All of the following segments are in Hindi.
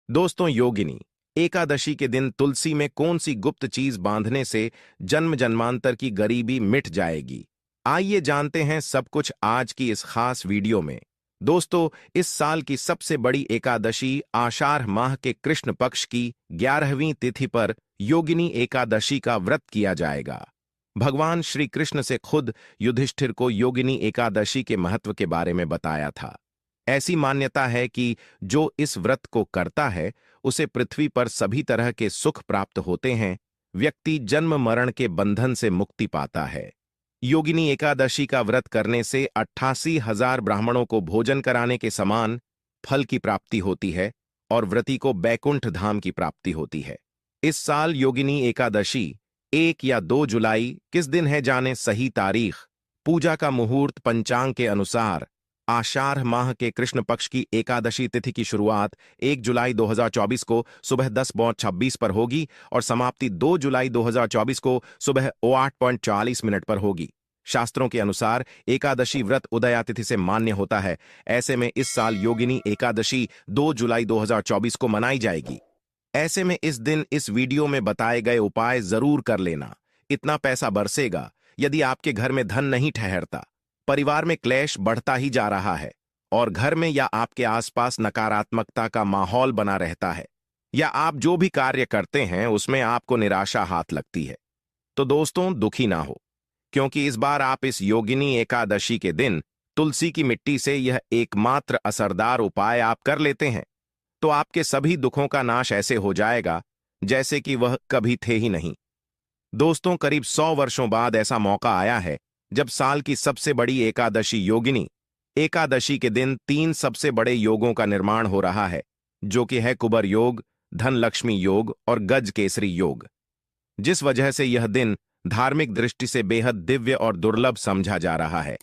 दोस्तों, योगिनी एकादशी के दिन तुलसी में कौन सी गुप्त चीज बांधने से जन्म जन्मांतर की गरीबी मिट जाएगी? आइए जानते हैं सब कुछ आज की इस खास वीडियो में। दोस्तों, इस साल की सबसे बड़ी एकादशी आषाढ़ माह के कृष्ण पक्ष की 11वीं तिथि पर योगिनी एकादशी का व्रत किया जाएगा। भगवान श्री कृष्ण से खुद युधिष्ठिर को योगिनी एकादशी के महत्व के बारे में बताया था। ऐसी मान्यता है कि जो इस व्रत को करता है उसे पृथ्वी पर सभी तरह के सुख प्राप्त होते हैं, व्यक्ति जन्म मरण के बंधन से मुक्ति पाता है। योगिनी एकादशी का व्रत करने से 88,000 ब्राह्मणों को भोजन कराने के समान फल की प्राप्ति होती है और व्रती को बैकुंठ धाम की प्राप्ति होती है। इस साल योगिनी एकादशी 1 या 2 जुलाई किस दिन है जाने सही तारीख। पूजा का मुहूर्त पंचांग के अनुसार आषाढ़ माह के कृष्ण पक्ष की एकादशी तिथि की शुरुआत 1 जुलाई 2024 को सुबह 10:26 पर होगी और समाप्ति 2 जुलाई 2024 को सुबह 8:40 पर होगी। शास्त्रों के अनुसार एकादशी व्रत उदया तिथि से मान्य होता है। ऐसे में इस साल योगिनी एकादशी 2 जुलाई 2024 को मनाई जाएगी। ऐसे में इस दिन इस वीडियो में बताए गए उपाय जरूर कर लेना। इतना पैसा बरसेगा। यदि आपके घर में धन नहीं ठहरता, परिवार में क्लेश बढ़ता ही जा रहा है और घर में या आपके आसपास नकारात्मकता का माहौल बना रहता है, या आप जो भी कार्य करते हैं उसमें आपको निराशा हाथ लगती है, तो दोस्तों दुखी ना हो, क्योंकि इस बार आप इस योगिनी एकादशी के दिन तुलसी की मिट्टी से यह एकमात्र असरदार उपाय आप कर लेते हैं तो आपके सभी दुखों का नाश ऐसे हो जाएगा जैसे कि वह कभी थे ही नहीं। दोस्तों, करीब 100 वर्षों बाद ऐसा मौका आया है जब साल की सबसे बड़ी एकादशी योगिनी एकादशी के दिन 3 सबसे बड़े योगों का निर्माण हो रहा है, जो कि है कुबर योग, धन लक्ष्मी योग और गज केसरी योग। जिस वजह से यह दिन धार्मिक दृष्टि से बेहद दिव्य और दुर्लभ समझा जा रहा है।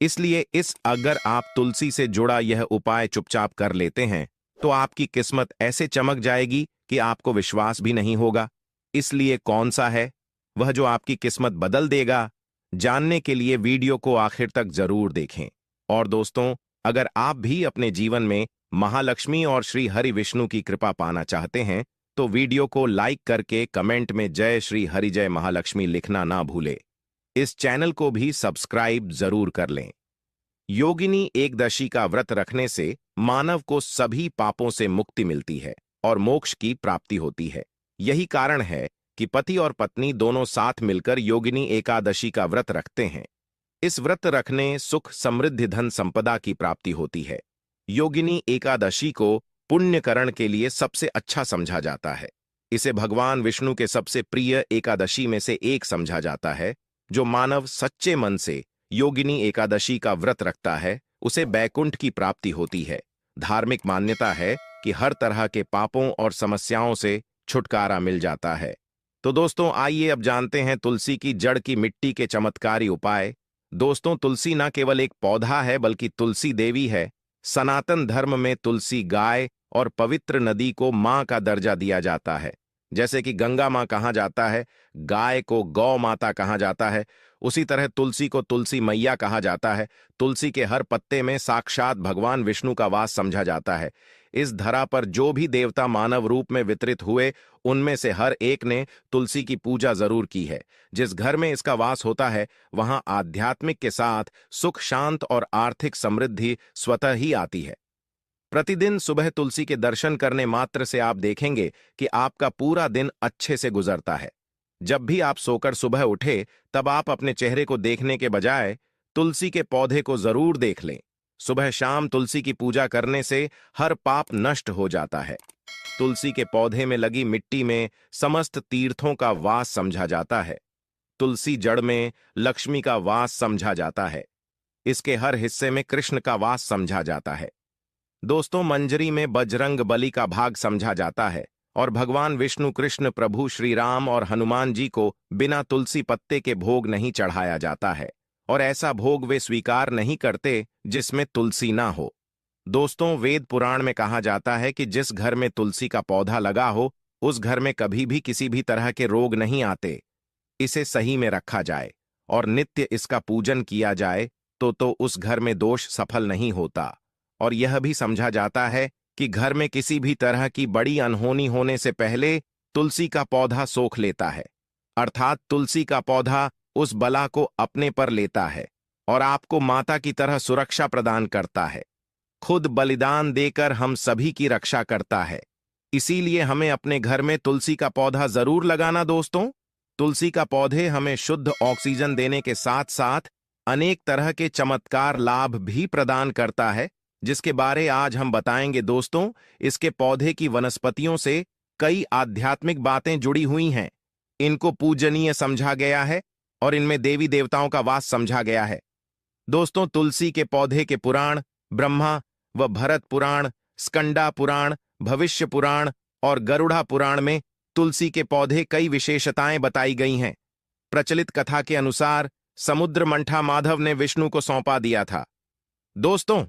इसलिए अगर आप तुलसी से जुड़ा यह उपाय चुपचाप कर लेते हैं तो आपकी किस्मत ऐसे चमक जाएगी कि आपको विश्वास भी नहीं होगा। इसलिए कौन सा है वह जो आपकी किस्मत बदल देगा? जानने के लिए वीडियो को आखिर तक जरूर देखें। और दोस्तों, अगर आप भी अपने जीवन में महालक्ष्मी और श्री हरि विष्णु की कृपा पाना चाहते हैं तो वीडियो को लाइक करके कमेंट में जय श्री हरि जय महालक्ष्मी लिखना ना भूले। इस चैनल को भी सब्सक्राइब जरूर कर लें। योगिनी एकदशी का व्रत रखने से मानव को सभी पापों से मुक्ति मिलती है और मोक्ष की प्राप्ति होती है। यही कारण है कि पति और पत्नी दोनों साथ मिलकर योगिनी एकादशी का व्रत रखते हैं। इस व्रत रखने सुख, समृद्धि, धन संपदा की प्राप्ति होती है। योगिनी एकादशी को पुण्यकरण के लिए सबसे अच्छा समझा जाता है। इसे भगवान विष्णु के सबसे प्रिय एकादशी में से एक समझा जाता है। जो मानव सच्चे मन से योगिनी एकादशी का व्रत रखता है उसे बैकुंठ की प्राप्ति होती है। धार्मिक मान्यता है कि हर तरह के पापों और समस्याओं से छुटकारा मिल जाता है। तो दोस्तों, आइए अब जानते हैं तुलसी की जड़ की मिट्टी के चमत्कारी उपाय। दोस्तों, तुलसी न केवल एक पौधा है बल्कि तुलसी देवी है। सनातन धर्म में तुलसी गाय और पवित्र नदी को मां का दर्जा दिया जाता है। जैसे कि गंगा मां कहा जाता है, गाय को गौ माता कहा जाता है, उसी तरह तुलसी को तुलसी मैया कहा जाता है। तुलसी के हर पत्ते में साक्षात भगवान विष्णु का वास समझा जाता है। इस धरा पर जो भी देवता मानव रूप में वितरित हुए उनमें से हर एक ने तुलसी की पूजा जरूर की है। जिस घर में इसका वास होता है वहां आध्यात्मिक के साथ सुख, शांत और आर्थिक समृद्धि स्वतः ही आती है। प्रतिदिन सुबह तुलसी के दर्शन करने मात्र से आप देखेंगे कि आपका पूरा दिन अच्छे से गुजरता है। जब भी आप सोकर सुबह उठे तब आप अपने चेहरे को देखने के बजाय तुलसी के पौधे को जरूर देख लें। सुबह शाम तुलसी की पूजा करने से हर पाप नष्ट हो जाता है। तुलसी के पौधे में लगी मिट्टी में समस्त तीर्थों का वास समझा जाता है। तुलसी जड़ में लक्ष्मी का वास समझा जाता है। इसके हर हिस्से में कृष्ण का वास समझा जाता है। दोस्तों, मंजरी में बजरंग बली का भाग समझा जाता है और भगवान विष्णु, कृष्ण, प्रभु श्री राम और हनुमान जी को बिना तुलसी पत्ते के भोग नहीं चढ़ाया जाता है और ऐसा भोग वे स्वीकार नहीं करते जिसमें तुलसी ना हो। दोस्तों, वेद पुराण में कहा जाता है कि जिस घर में तुलसी का पौधा लगा हो उस घर में कभी भी किसी भी तरह के रोग नहीं आते। इसे सही में रखा जाए और नित्य इसका पूजन किया जाए तो उस घर में दोष सफल नहीं होता। और यह भी समझा जाता है कि घर में किसी भी तरह की बड़ी अनहोनी होने से पहले तुलसी का पौधा सोख लेता है, अर्थात तुलसी का पौधा उस बला को अपने पर लेता है और आपको माता की तरह सुरक्षा प्रदान करता है। खुद बलिदान देकर हम सभी की रक्षा करता है। इसीलिए हमें अपने घर में तुलसी का पौधा जरूर लगाना दोस्तों। तुलसी का पौधे हमें शुद्ध ऑक्सीजन देने के साथ साथ अनेक तरह के चमत्कार लाभ भी प्रदान करता है, जिसके बारे आज हम बताएंगे दोस्तों। इसके पौधे की वनस्पतियों से कई आध्यात्मिक बातें जुड़ी हुई हैं। इनको पूजनीय समझा गया है और इनमें देवी देवताओं का वास समझा गया है। दोस्तों, तुलसी के पौधे के पुराण ब्रह्मा व भरत पुराण, स्कंदा पुराण, भविष्य पुराण और गरुड़ा पुराण में तुलसी के पौधे कई विशेषताएं बताई गई हैं। प्रचलित कथा के अनुसार समुद्र मंठा माधव ने विष्णु को सौंपा दिया था। दोस्तों,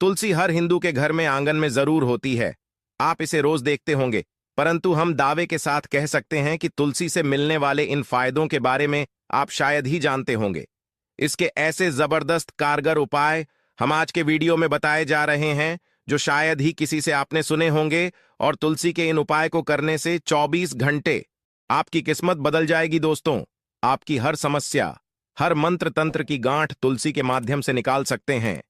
तुलसी हर हिंदू के घर में आंगन में जरूर होती है। आप इसे रोज देखते होंगे, परंतु हम दावे के साथ कह सकते हैं कि तुलसी से मिलने वाले इन फायदों के बारे में आप शायद ही जानते होंगे। इसके ऐसे जबरदस्त कारगर उपाय हम आज के वीडियो में बताए जा रहे हैं जो शायद ही किसी से आपने सुने होंगे, और तुलसी के इन उपाय को करने से 24 घंटे आपकी किस्मत बदल जाएगी दोस्तों। आपकी हर समस्या, हर मंत्र तंत्र की गांठ तुलसी के माध्यम से निकाल सकते हैं।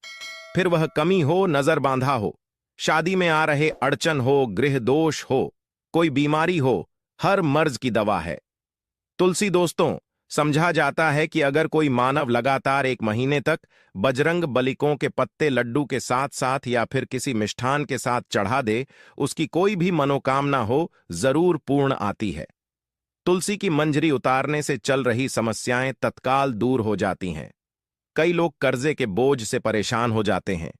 फिर वह कमी हो, नजर बांधा हो, शादी में आ रहे अड़चन हो, गृह दोष हो, कोई बीमारी हो, हर मर्ज की दवा है तुलसी दोस्तों। समझा जाता है कि अगर कोई मानव लगातार 1 महीने तक बजरंग बलिकों के पत्ते लड्डू के साथ साथ या फिर किसी मिष्ठान के साथ चढ़ा दे, उसकी कोई भी मनोकामना हो जरूर पूर्ण आती है। तुलसी की मंजरी उतारने से चल रही समस्याएं तत्काल दूर हो जाती हैं। कई लोग कर्जे के बोझ से परेशान हो जाते हैं।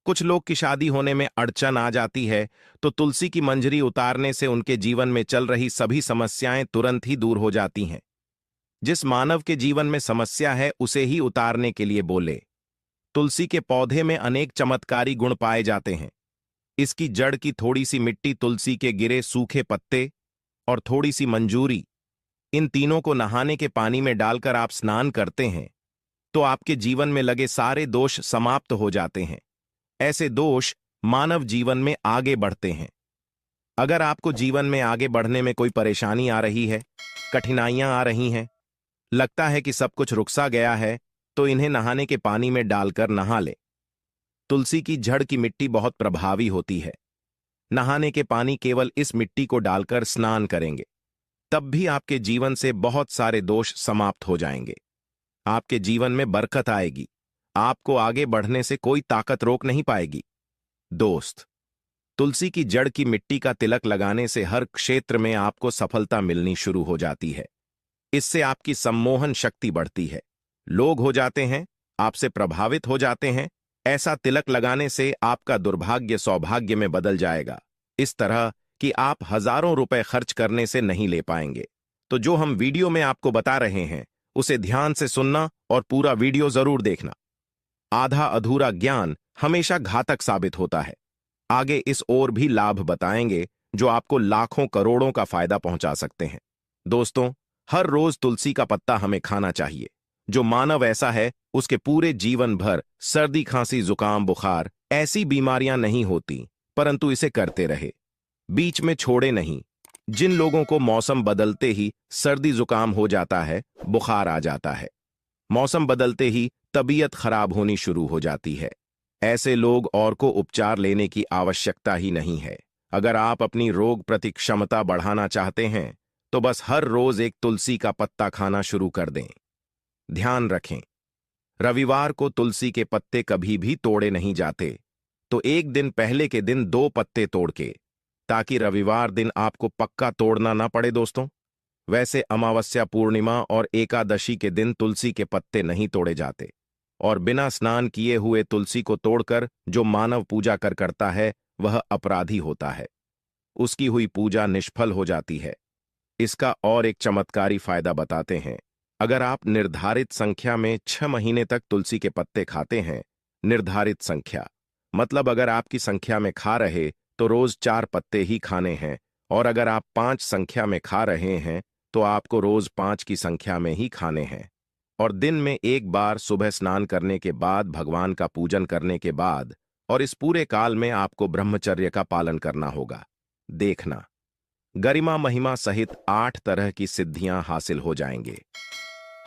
कुछ लोग की शादी होने में अड़चन आ जाती है, तो तुलसी की मंजरी उतारने से उनके जीवन में चल रही सभी समस्याएं तुरंत ही दूर हो जाती हैं। जिस मानव के जीवन में समस्या है उसे ही उतारने के लिए बोले। तुलसी के पौधे में अनेक चमत्कारी गुण पाए जाते हैं। इसकी जड़ की थोड़ी सी मिट्टी, तुलसी के गिरे सूखे पत्ते और थोड़ी सी मंजूरी, इन तीनों को नहाने के पानी में डालकर आप स्नान करते हैं तो आपके जीवन में लगे सारे दोष समाप्त हो जाते हैं। ऐसे दोष मानव जीवन में आगे बढ़ते हैं। अगर आपको जीवन में आगे बढ़ने में कोई परेशानी आ रही है, कठिनाइयां आ रही हैं, लगता है कि सब कुछ रुकसा गया है, तो इन्हें नहाने के पानी में डालकर नहा ले। तुलसी की जड़ की मिट्टी बहुत प्रभावी होती है। नहाने के पानी केवल इस मिट्टी को डालकर स्नान करेंगे, तब भी आपके जीवन से बहुत सारे दोष समाप्त हो जाएंगे। आपके जीवन में बरकत आएगी। आपको आगे बढ़ने से कोई ताकत रोक नहीं पाएगी। दोस्त, तुलसी की जड़ की मिट्टी का तिलक लगाने से हर क्षेत्र में आपको सफलता मिलनी शुरू हो जाती है। इससे आपकी सम्मोहन शक्ति बढ़ती है। लोग हो जाते हैं, आपसे प्रभावित हो जाते हैं। ऐसा तिलक लगाने से आपका दुर्भाग्य सौभाग्य में बदल जाएगा, इस तरह कि आप हजारों रुपए खर्च करने से नहीं ले पाएंगे। तो जो हम वीडियो में आपको बता रहे हैं उसे ध्यान से सुनना और पूरा वीडियो जरूर देखना। आधा अधूरा ज्ञान हमेशा घातक साबित होता है। आगे इस ओर भी लाभ बताएंगे जो आपको लाखों करोड़ों का फायदा पहुंचा सकते हैं। दोस्तों, हर रोज तुलसी का पत्ता हमें खाना चाहिए। जो मानव ऐसा है उसके पूरे जीवन भर सर्दी, खांसी, जुकाम, बुखार ऐसी बीमारियां नहीं होती, परंतु इसे करते रहे, बीच में छोड़े नहीं। जिन लोगों को मौसम बदलते ही सर्दी जुकाम हो जाता है, बुखार आ जाता है, मौसम बदलते ही तबीयत खराब होनी शुरू हो जाती है, ऐसे लोग और को उपचार लेने की आवश्यकता ही नहीं है। अगर आप अपनी रोग प्रति क्षमता बढ़ाना चाहते हैं तो बस हर रोज एक तुलसी का पत्ता खाना शुरू कर दें। ध्यान रखें, रविवार को तुलसी के पत्ते कभी भी तोड़े नहीं जाते, तो एक दिन पहले के दिन 2 पत्ते तोड़ के, ताकि रविवार दिन आपको पक्का तोड़ना ना पड़े दोस्तों। वैसे अमावस्या, पूर्णिमा और एकादशी के दिन तुलसी के पत्ते नहीं तोड़े जाते, और बिना स्नान किए हुए तुलसी को तोड़कर जो मानव पूजा करता है वह अपराधी होता है। उसकी हुई पूजा निष्फल हो जाती है। इसका और एक चमत्कारी फायदा बताते हैं। अगर आप निर्धारित संख्या में 6 महीने तक तुलसी के पत्ते खाते हैं, निर्धारित संख्या मतलब अगर आपकी संख्या में खा रहे तो रोज 4 पत्ते ही खाने हैं, और अगर आप 5 संख्या में खा रहे हैं तो आपको रोज 5 की संख्या में ही खाने हैं। और दिन में एक बार सुबह स्नान करने के बाद, भगवान का पूजन करने के बाद और इस पूरे काल में आपको ब्रह्मचर्य का पालन करना होगा। देखना, गरिमा महिमा सहित 8 तरह की सिद्धियां हासिल हो जाएंगे।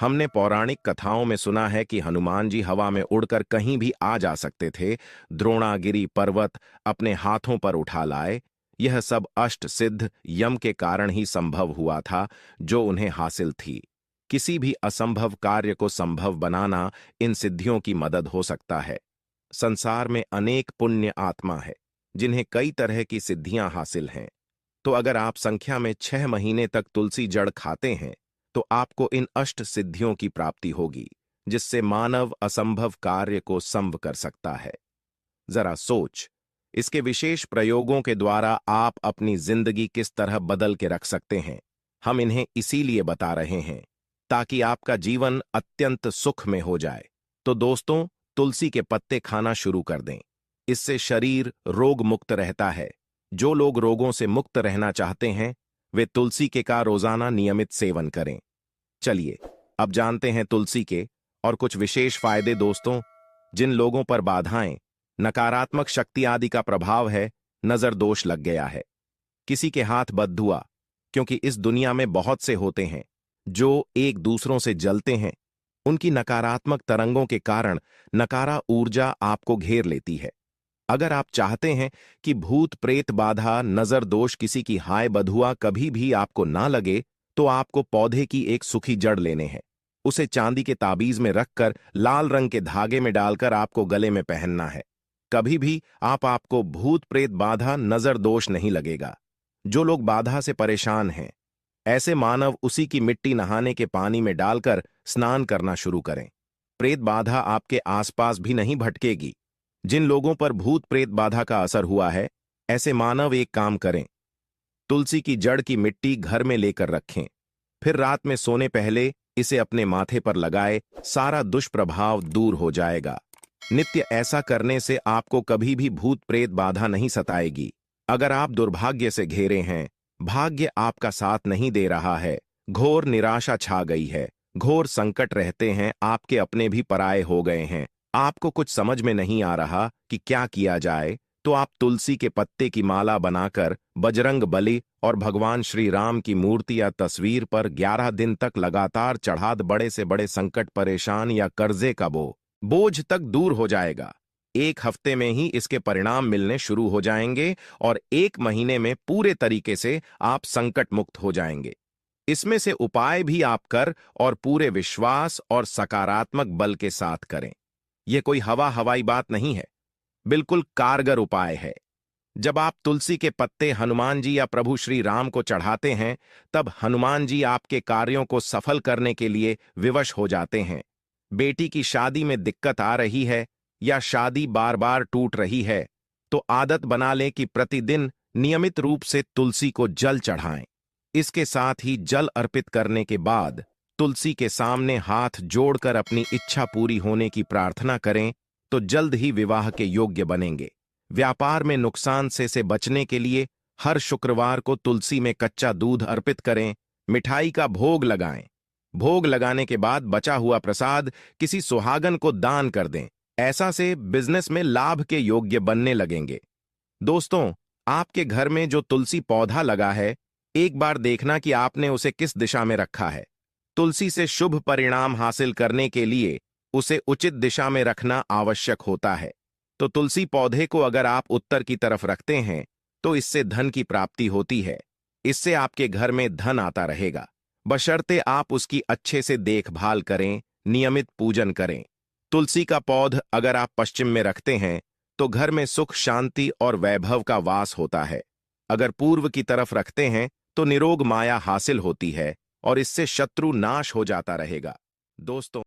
हमने पौराणिक कथाओं में सुना है कि हनुमान जी हवा में उड़कर कहीं भी आ जा सकते थे, द्रोणागिरी पर्वत अपने हाथों पर उठा लाए। यह सब अष्ट सिद्ध यम के कारण ही संभव हुआ था, जो उन्हें हासिल थी। किसी भी असंभव कार्य को संभव बनाना इन सिद्धियों की मदद हो सकता है। संसार में अनेक पुण्य आत्मा है जिन्हें कई तरह की सिद्धियां हासिल हैं। तो अगर आप संख्या में 6 महीने तक तुलसी जड़ खाते हैं तो आपको इन अष्ट सिद्धियों की प्राप्ति होगी, जिससे मानव असंभव कार्य को संभव कर सकता है। जरा सोच, इसके विशेष प्रयोगों के द्वारा आप अपनी जिंदगी किस तरह बदल के रख सकते हैं। हम इन्हें इसीलिए बता रहे हैं ताकि आपका जीवन अत्यंत सुख में हो जाए। तो दोस्तों, तुलसी के पत्ते खाना शुरू कर दें। इससे शरीर रोग मुक्त रहता है। जो लोग रोगों से मुक्त रहना चाहते हैं वे तुलसी के का रोजाना नियमित सेवन करें। चलिए अब जानते हैं तुलसी के और कुछ विशेष फायदे। दोस्तों, जिन लोगों पर बाधाएं, नकारात्मक शक्ति आदि का प्रभाव है, नजर दोष लग गया है, किसी के हाथ बददुआ, क्योंकि इस दुनिया में बहुत से होते हैं जो एक दूसरों से जलते हैं, उनकी नकारात्मक तरंगों के कारण नकारा ऊर्जा आपको घेर लेती है। अगर आप चाहते हैं कि भूत प्रेत बाधा नजर दोष किसी की हाय बधुआ कभी भी आपको ना लगे, तो आपको पौधे की एक सूखी जड़ लेने हैं। उसे चांदी के ताबीज में रखकर लाल रंग के धागे में डालकर आपको गले में पहनना है। कभी भी आपको भूत प्रेत बाधा नजर दोष नहीं लगेगा। जो लोग बाधा से परेशान हैं, ऐसे मानव उसी की मिट्टी नहाने के पानी में डालकर स्नान करना शुरू करें। प्रेत बाधा आपके आसपास भी नहीं भटकेगी। जिन लोगों पर भूत प्रेत बाधा का असर हुआ है, ऐसे मानव एक काम करें, तुलसी की जड़ की मिट्टी घर में लेकर रखें, फिर रात में सोने पहले इसे अपने माथे पर लगाए, सारा दुष्प्रभाव दूर हो जाएगा। नित्य ऐसा करने से आपको कभी भी भूत प्रेत बाधा नहीं सताएगी। अगर आप दुर्भाग्य से घिरे हैं, भाग्य आपका साथ नहीं दे रहा है, घोर निराशा छा गई है, घोर संकट रहते हैं, आपके अपने भी पराये हो गए हैं, आपको कुछ समझ में नहीं आ रहा कि क्या किया जाए, तो आप तुलसी के पत्ते की माला बनाकर बजरंग बली और भगवान श्री राम की मूर्ति या तस्वीर पर 11 दिन तक लगातार चढ़ा दे। बड़े से बड़े संकट, परेशान या कर्जे का बोझ तक दूर हो जाएगा। 1 हफ्ते में ही इसके परिणाम मिलने शुरू हो जाएंगे और 1 महीने में पूरे तरीके से आप संकट मुक्त हो जाएंगे। इसमें से उपाय भी आप कर और पूरे विश्वास और सकारात्मक बल के साथ करें। यह कोई हवाई बात नहीं है, बिल्कुल कारगर उपाय है। जब आप तुलसी के पत्ते हनुमान जी या प्रभु श्री राम को चढ़ाते हैं, तब हनुमान जी आपके कार्यों को सफल करने के लिए विवश हो जाते हैं। बेटी की शादी में दिक्कत आ रही है या शादी बार बार टूट रही है, तो आदत बना लें कि प्रतिदिन नियमित रूप से तुलसी को जल चढ़ाएं। इसके साथ ही जल अर्पित करने के बाद तुलसी के सामने हाथ जोड़कर अपनी इच्छा पूरी होने की प्रार्थना करें, तो जल्द ही विवाह के योग्य बनेंगे। व्यापार में नुकसान से बचने के लिए हर शुक्रवार को तुलसी में कच्चा दूध अर्पित करें, मिठाई का भोग लगाएं। भोग लगाने के बाद बचा हुआ प्रसाद किसी सुहागन को दान कर दें। ऐसा से बिजनेस में लाभ के योग्य बनने लगेंगे। दोस्तों, आपके घर में जो तुलसी पौधा लगा है, एक बार देखना कि आपने उसे किस दिशा में रखा है। तुलसी से शुभ परिणाम हासिल करने के लिए उसे उचित दिशा में रखना आवश्यक होता है। तो तुलसी पौधे को अगर आप उत्तर की तरफ रखते हैं, तो इससे धन की प्राप्ति होती है। इससे आपके घर में धन आता रहेगा, बशर्ते आप उसकी अच्छे से देखभाल करें, नियमित पूजन करें। तुलसी का पौध अगर आप पश्चिम में रखते हैं, तो घर में सुख, शांति और वैभव का वास होता है। अगर पूर्व की तरफ रखते हैं, तो निरोग माया हासिल होती है और इससे शत्रु नाश हो जाता रहेगा। दोस्तों,